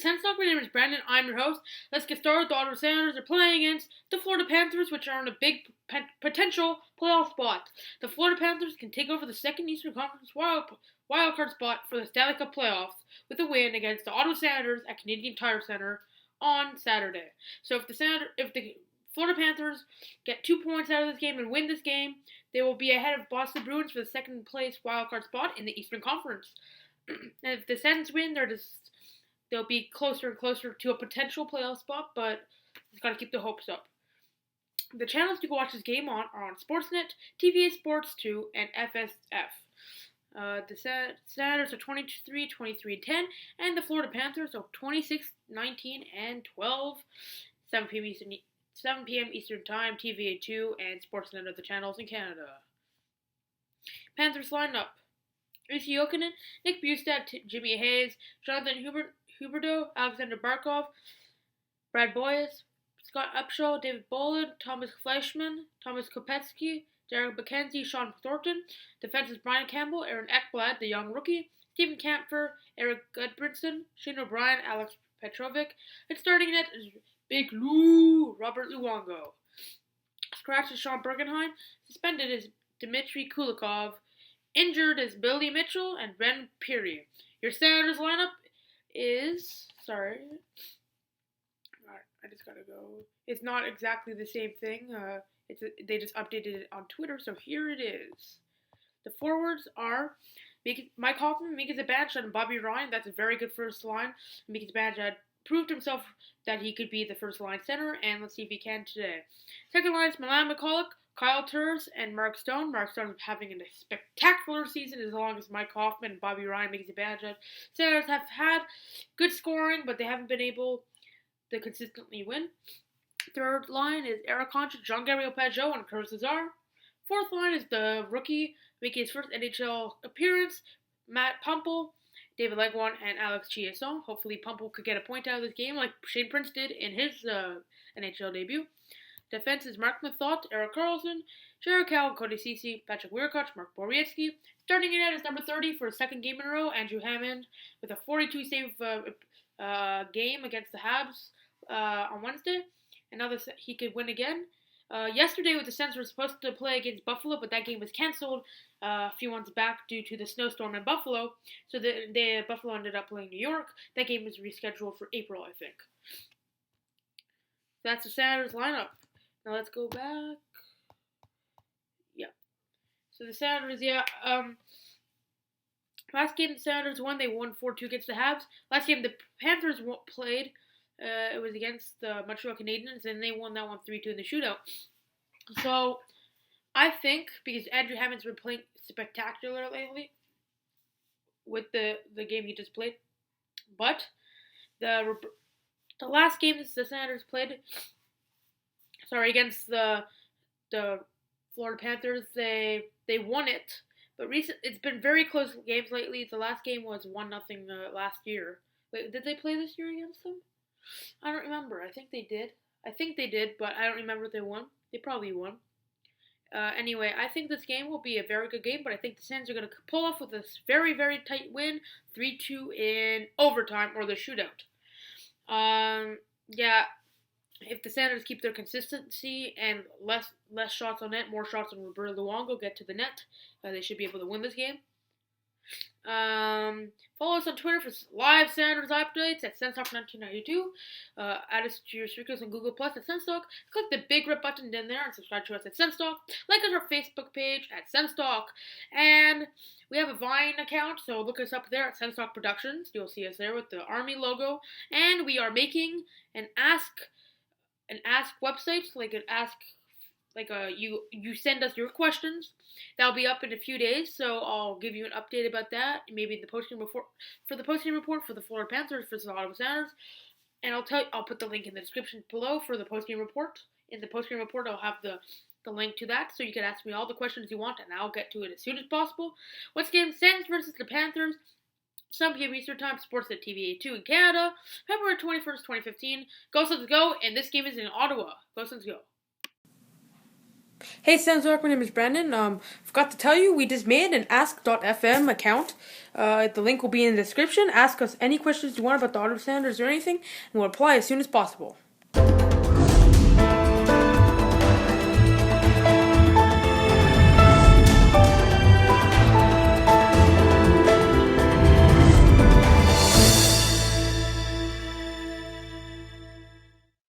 SENS Talk. My name is Brandon. I'm your host. Let's get started. The Ottawa Senators are playing against the Florida Panthers, which are in a big potential playoff spot. The Florida Panthers can take over the second Eastern Conference wildcard spot for the Stanley Cup playoffs with a win against the Ottawa Senators at Canadian Tire Center on Saturday. So if the Florida Panthers get 2 points out of this game and win this game, they will be ahead of Boston Bruins for the second place wildcard spot in the Eastern Conference. And if the Sens win, they'll be closer and closer to a potential playoff spot, but just gotta keep the hopes up. The channels to go watch this game on are on Sportsnet, TVA Sports 2, and FSF. The Senators are 23, 23, 10, and the Florida Panthers are 26, 19, and 12. 7 p.m. Eastern Time, TVA 2, and Sportsnet are the channels in Canada. Panthers lineup: Issy Jokinen, Nick Bjugstad, Jimmy Hayes, Jonathan Huberdeau, Alexander Barkov, Brad Boyes, Scott Upshaw, David Bolin, Thomas Fleischman, Thomas Kopetsky, Derek McKenzie, Sean Thornton. Defenses: Brian Campbell, Aaron Ekblad, the young rookie, Stephen Kampfer, Eric Gudbranson, Shane O'Brien, Alex Petrovic. And starting net is Big Lou, Robert Luongo. Scratch is Sean Bergenheim. Suspended is Dmitry Kulikov. Injured is Billy Mitchell and Ben Peary. Your Senators lineup is... Sorry. I just gotta go. It's not exactly the same thing. They just updated it on Twitter, so here it is. The forwards are Mike Hoffman, Mika Zibanejad, and Bobby Ryan. That's a very good first line. Mika Zibanejad proved himself that he could be the first line center, and let's see if he can today. Second line is Milan McCulloch, Kyle Turris, and Mark Stone. Mark Stone is having a spectacular season as long as Mike Hoffman and Bobby Ryan make the Zibanejad. Senators have had good scoring, but they haven't been able to consistently win. Third line is Eric Concha, Jean-Gabriel Pageau, and Curtis Lazar. Fourth line is the rookie making his first NHL appearance, Matt Pumple, David Legwand, and Alex Chiasson. Hopefully Pumple could get a point out of this game like Shane Prince did in his NHL debut. Defense is Mark Mathot, Eric Carlson, Jared Cal, Cody Ceci, Patrick Wirkoch, Mark Borowiecki. Starting in net is number 30 for a second game in a row, Andrew Hammond, with a 42 save game against the Habs on Wednesday. And now he could win again. Yesterday, the Sens were supposed to play against Buffalo, but that game was canceled a few months back due to the snowstorm in Buffalo. So Buffalo ended up playing New York. That game was rescheduled for April, I think. That's the Senators lineup. Now let's go back. Yeah. So the Senators, last game the Senators won. They won 4-2 against the Habs. Last game the Panthers played. It was against the Montreal Canadiens, and they won that one 3-2 in the shootout. So, I think, because Andrew Hammond's been playing spectacular lately with the game he just played, but the last game the Senators played, against the Florida Panthers, they won it, but it's been very close games lately. The last game was 1-0 last year. Wait, did they play this year against them? I don't remember. I think they did, but I don't remember if they won. They probably won. Anyway, I think this game will be a very good game, but I think the Sens are going to pull off with this very, very tight win, 3-2 in overtime or the shootout. If the Senators keep their consistency and less shots on net, more shots on Roberto Luongo get to the net, they should be able to win this game. Follow us on Twitter for live Senators updates at SensTalk1992. Add us to your circles on Google Plus at SensTalk. Click the big red button down there and subscribe to us at SensTalk. Like us our Facebook page at SensTalk. And we have a Vine account, so look us up there at SensTalk Productions. You'll see us there with the Army logo. And we are making an ask website, you send us your questions. That'll be up in a few days, so I'll give you an update about that. Maybe in the postgame report for the Florida Panthers versus the Ottawa Senators, and I'll put the link in the description below for the postgame report. In the postgame report, I'll have the link to that, so you can ask me all the questions you want, and I'll get to it as soon as possible. Once again, Sens versus the Panthers. 7 p.m. Eastern Time, Sportsnet TVA 2 in Canada, February 21st, 2015. Go Sens go, and this game is in Ottawa. Go Sens go. Hey, SENS, my name is Brandon. Forgot to tell you, we just made an ask.fm account. The link will be in the description. Ask us any questions you want about the Ottawa Senators or anything, and we'll reply as soon as possible.